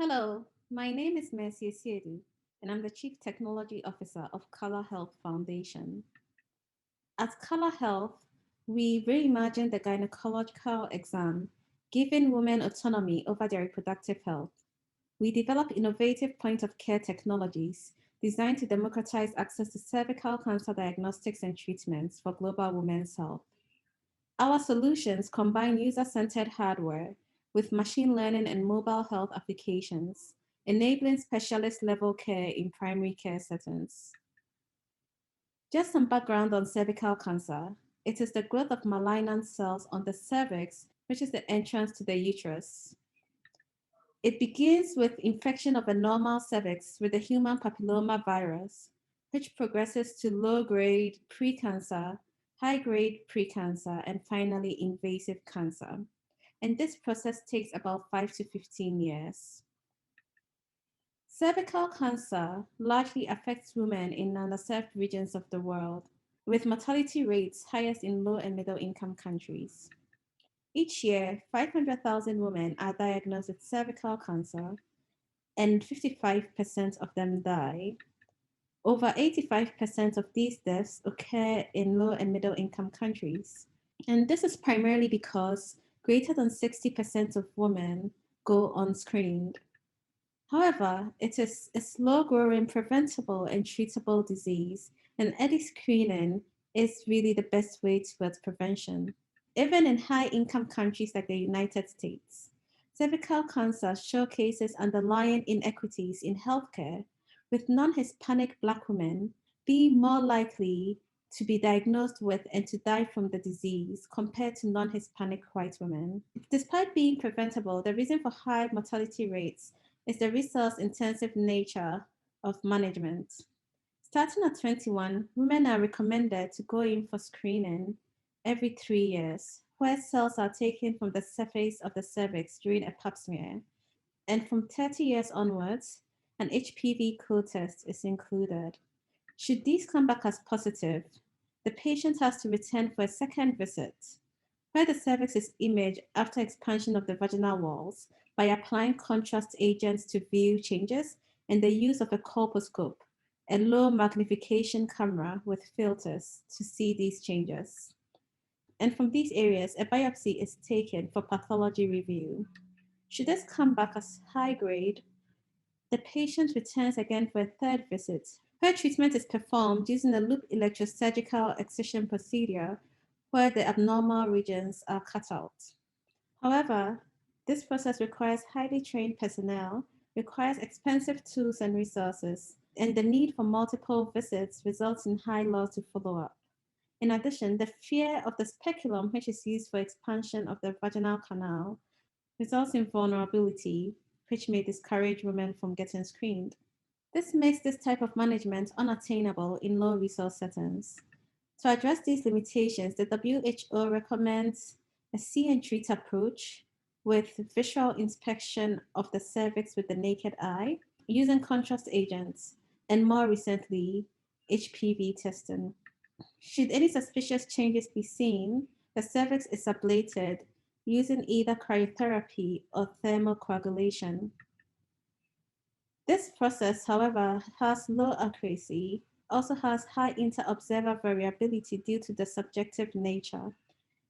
Hello, my name is Mercy Asiedu, and I'm the Chief Technology Officer of Color Health Foundation. At Color Health, we reimagine the gynecological exam, giving women autonomy over their reproductive health. We develop innovative point of care technologies designed to democratize access to cervical cancer diagnostics and treatments for global women's health. Our solutions combine user-centered hardware with machine learning and mobile health applications, enabling specialist-level care in primary care settings. Just some background on cervical cancer. It is the growth of malignant cells on the cervix, which is the entrance to the uterus. It begins with infection of a normal cervix with the human papilloma virus, which progresses to low-grade precancer, high-grade precancer, and finally invasive cancer. And this process takes about 5 to 15 years. Cervical cancer largely affects women in underserved regions of the world, with mortality rates highest in low and middle income countries. Each year, 500,000 women are diagnosed with cervical cancer, and 55% of them die. Over 85% of these deaths occur in low and middle income countries. And this is primarily because greater than 60% of women go unscreened. However, it is a slow growing, preventable, and treatable disease, and early screening is really the best way towards prevention. Even in high income countries like the United States, cervical cancer showcases underlying inequities in healthcare, with non Hispanic Black women being more likely to be diagnosed with and to die from the disease compared to non Hispanic white women. Despite being preventable, the reason for high mortality rates is the resource intensive nature of management. Starting at 21, women are recommended to go in for screening every 3 years, where cells are taken from the surface of the cervix during a pap smear. And from 30 years onwards, an HPV co-test is included. Should these come back as positive, the patient has to return for a second visit, where the cervix is imaged after expansion of the vaginal walls by applying contrast agents to view changes and the use of a colposcope, a low magnification camera with filters to see these changes. And from these areas, a biopsy is taken for pathology review. Should this come back as high grade, the patient returns again for a third visit, where treatment is performed using a loop electrosurgical excision procedure where the abnormal regions are cut out. However, this process requires highly trained personnel, requires expensive tools and resources, and the need for multiple visits results in high loss to follow up. In addition, the fear of the speculum, which is used for expansion of the vaginal canal, results in vulnerability, which may discourage women from getting screened. This makes this type of management unattainable in low resource settings. To address these limitations, the WHO recommends a see and treat approach with visual inspection of the cervix with the naked eye, using contrast agents, and more recently, HPV testing. Should any suspicious changes be seen, the cervix is ablated using either cryotherapy or thermocoagulation. This process, however, has low accuracy, also has high inter-observer variability due to the subjective nature.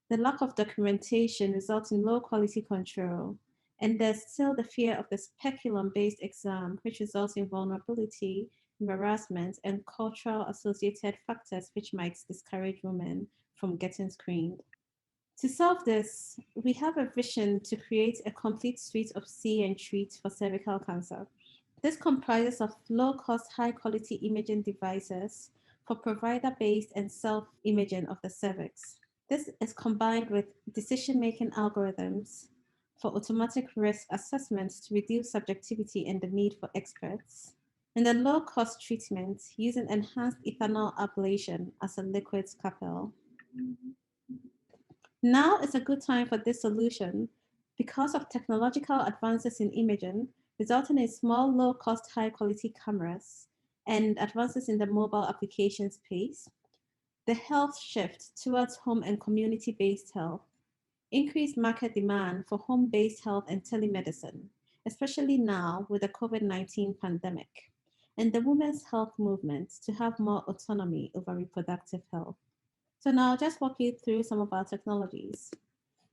The lack of documentation results in low quality control, and there's still the fear of the speculum-based exam, which results in vulnerability, embarrassment, and cultural associated factors which might discourage women from getting screened. To solve this, we have a vision to create a complete suite of see and treat for cervical cancer. This comprises of low-cost, high-quality imaging devices for provider-based and self-imaging of the cervix. This is combined with decision-making algorithms for automatic risk assessments to reduce subjectivity and the need for experts, and a low-cost treatment using enhanced ethanol ablation as a liquid scalpel. Now is a good time for this solution because of technological advances in imaging, resulting in small, low-cost, high-quality cameras and advances in the mobile application space. The health shift towards home and community-based health, increased market demand for home-based health and telemedicine, especially now with the COVID-19 pandemic, and the women's health movement to have more autonomy over reproductive health. So now I'll just walk you through some of our technologies.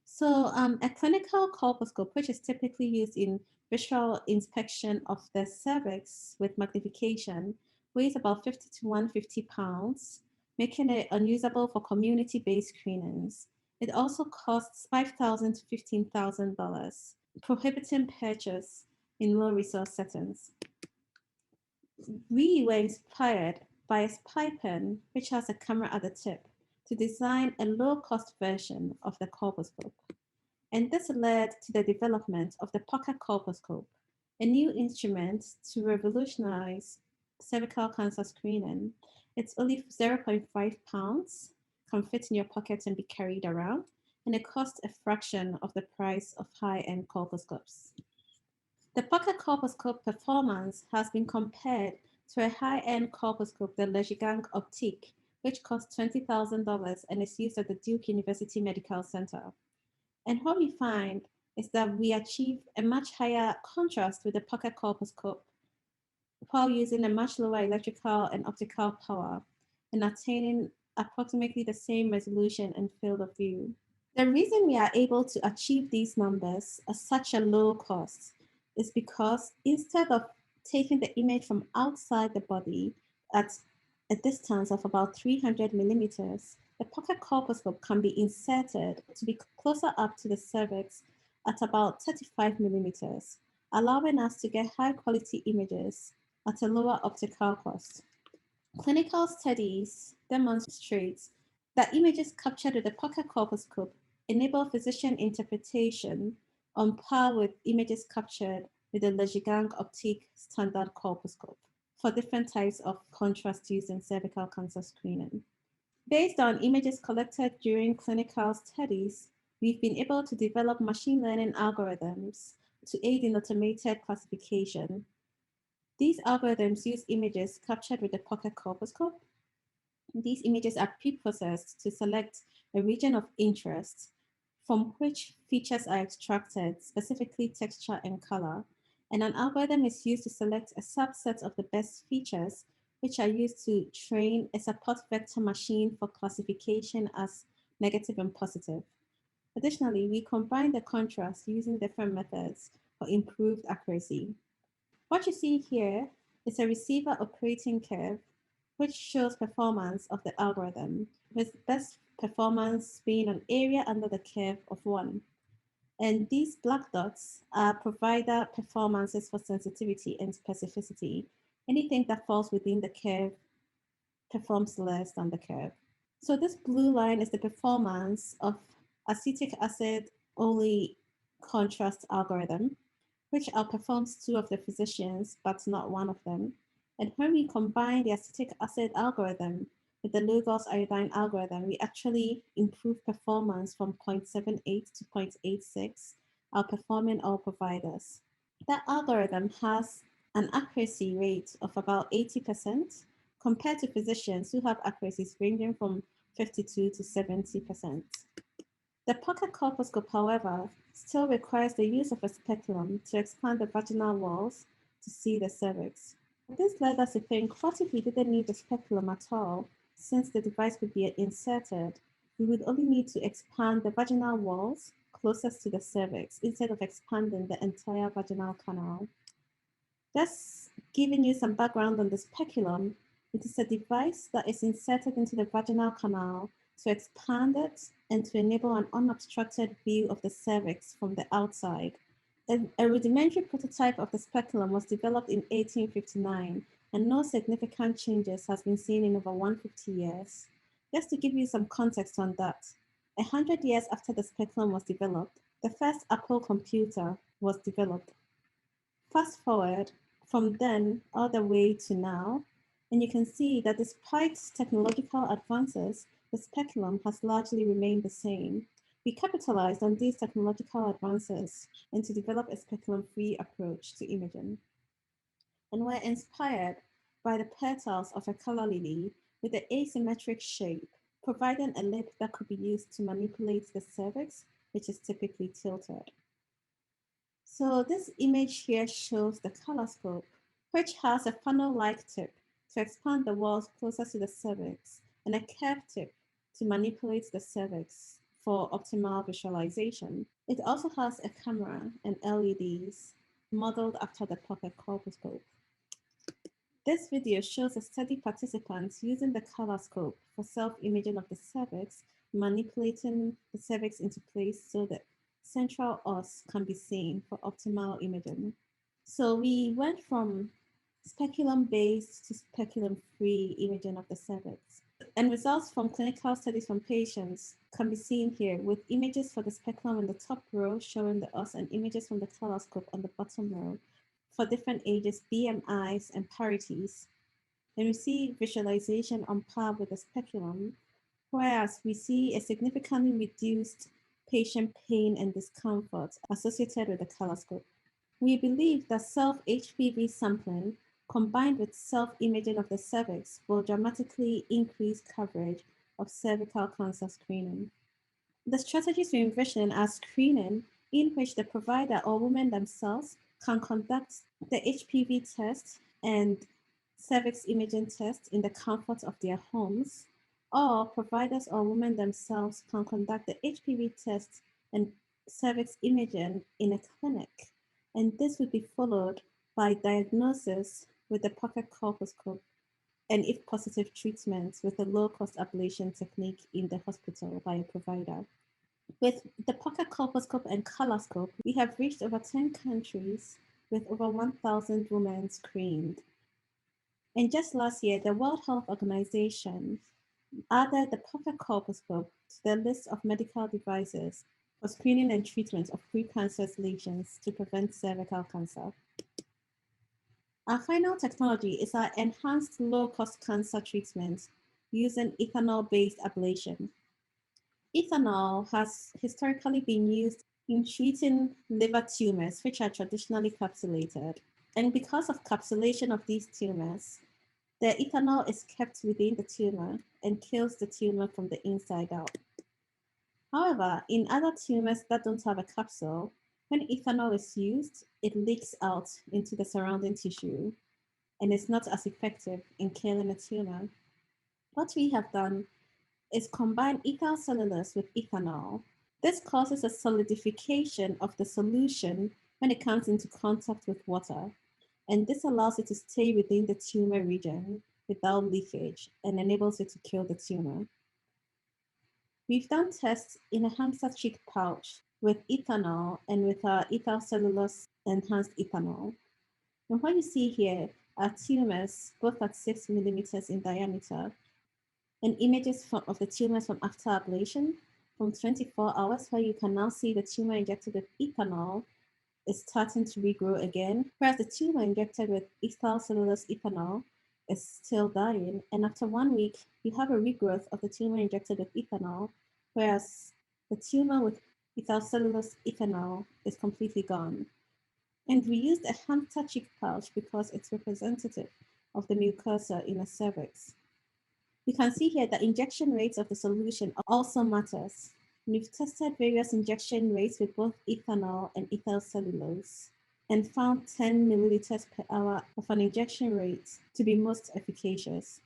So a clinical colposcope, which is typically used in visual inspection of the cervix with magnification, weighs about 50 to 150 pounds, making it unusable for community-based screenings. It also costs $5,000 to $15,000, prohibiting purchase in low-resource settings. We were inspired by a spy pen, which has a camera at the tip, to design a low-cost version of the colposcope. And this led to the development of the pocket colposcope, a new instrument to revolutionize cervical cancer screening. It's only 0.5 pounds, can fit in your pocket and be carried around, and it costs a fraction of the price of high-end colposcopes. The pocket colposcope performance has been compared to a high-end colposcope, the Legigang Optique, which costs $20,000 and is used at the Duke University Medical Center. And what we find is that we achieve a much higher contrast with the pocket colposcope while using a much lower electrical and optical power and attaining approximately the same resolution and field of view. The reason we are able to achieve these numbers at such a low cost is because instead of taking the image from outside the body at a distance of about 300 millimeters, the pocket colposcope can be inserted to be closer up to the cervix at about 35 millimeters, allowing us to get high quality images at a lower optical cost. Clinical studies demonstrate that images captured with the pocket colposcope enable physician interpretation on par with images captured with the Legigang Optique standard colposcope for different types of contrast used in cervical cancer screening. Based on images collected during clinical studies, we've been able to develop machine learning algorithms to aid in automated classification. These algorithms use images captured with the pocket colposcope. These images are pre-processed to select a region of interest from which features are extracted, specifically texture and color, and an algorithm is used to select a subset of the best features, which are used to train a support vector machine for classification as negative and positive. Additionally, we combine the contrast using different methods for improved accuracy. What you see here is a receiver operating curve, which shows performance of the algorithm, with best performance being an area under the curve of 1. And these black dots are provider performances for sensitivity and specificity. Anything that falls within the curve performs less than the curve. So this blue line is the performance of acetic acid only contrast algorithm, which outperforms 2 of the physicians, but not one of them. And when we combine the acetic acid algorithm with the low-Gauss iodine algorithm, we actually improve performance from 0.78 to 0.86, outperforming all providers. That algorithm has an accuracy rate of about 80% compared to physicians who have accuracies ranging from 52 to 70%. The pocket colposcope, however, still requires the use of a speculum to expand the vaginal walls to see the cervix. This led us to think, what if we didn't need the speculum at all, since the device could be inserted? We would only need to expand the vaginal walls closest to the cervix instead of expanding the entire vaginal canal. Just giving you some background on the speculum, it is a device that is inserted into the vaginal canal to expand it and to enable an unobstructed view of the cervix from the outside. A rudimentary prototype of the speculum was developed in 1859, and no significant changes has been seen in over 150 years. Just to give you some context on that, 100 years after the speculum was developed, the first Apple computer was developed. Fast forward from then all the way to now, and you can see that despite technological advances, the speculum has largely remained the same. We capitalized on these technological advances and to develop a speculum-free approach to imaging. And we're inspired by the petals of a calla lily with the asymmetric shape, providing a lip that could be used to manipulate the cervix, which is typically tilted. So this image here shows the coloscope, which has a funnel-like tip to expand the walls closer to the cervix and a curved tip to manipulate the cervix for optimal visualization. It also has a camera and LEDs modeled after the pocket colposcope. This video shows a study participant using the coloscope for self-imaging of the cervix, manipulating the cervix into place so that central os can be seen for optimal imaging. So we went from speculum-based to speculum-free imaging of the cervix. And results from clinical studies from patients can be seen here with images for the speculum in the top row showing the os and images from the coloscope on the bottom row for different ages, BMIs, and parities. And we see visualization on par with the speculum, whereas we see a significantly reduced patient pain and discomfort associated with the coloscope. We believe that self-HPV sampling combined with self-imaging of the cervix will dramatically increase coverage of cervical cancer screening. The strategies we envision are screening in which the provider or women themselves can conduct the HPV test and cervix imaging test in the comfort of their homes, or providers or women themselves can conduct the HPV test and cervix imaging in a clinic. And this would be followed by diagnosis with the pocket colposcope and, if positive, treatment with a low-cost ablation technique in the hospital by a provider. With the pocket colposcope and coloscope, we have reached over 10 countries with over 1,000 women screened. And just last year, the World Health Organization added the pocket colposcope to the list of medical devices for screening and treatment of precancerous lesions to prevent cervical cancer. Our final technology is our enhanced low-cost cancer treatment using ethanol-based ablation. Ethanol has historically been used in treating liver tumors, which are traditionally capsulated. And because of capsulation of these tumors, the ethanol is kept within the tumor and kills the tumor from the inside out. However, in other tumors that don't have a capsule, when ethanol is used, it leaks out into the surrounding tissue and is not as effective in killing a tumor. What we have done is combine ethyl cellulose with ethanol. This causes a solidification of the solution when it comes into contact with water, and this allows it to stay within the tumor region without leakage and enables it to kill the tumor. We've done tests in a hamster cheek pouch with ethanol and with our ethyl cellulose enhanced ethanol. And what you see here are tumors, both at 6 millimeters in diameter, and images of the tumors from after ablation from 24 hours, where you can now see the tumor injected with ethanol is starting to regrow again, whereas the tumor injected with ethyl cellulose ethanol is still dying. And after 1 week, you have a regrowth of the tumor injected with ethanol, whereas the tumor with ethyl cellulose ethanol is completely gone. And we used a hamster cheek pouch because it's representative of the mucosa in the cervix. You can see here that injection rates of the solution also matters. We've tested various injection rates with both ethanol and ethyl cellulose and found 10 milliliters per hour of an injection rate to be most efficacious.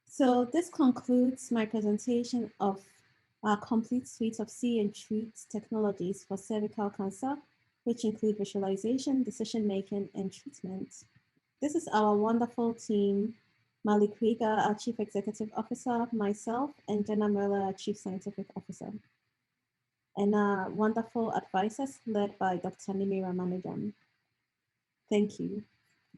So this concludes my presentation of our complete suite of see and treat technologies for cervical cancer, which include visualization, decision-making, and treatment. This is our wonderful team: Malik Krieger, our Chief Executive Officer, myself, and Jenna Merler, our Chief Scientific Officer, and our wonderful advisors led by Dr. Nimi Ramanujam. Thank you.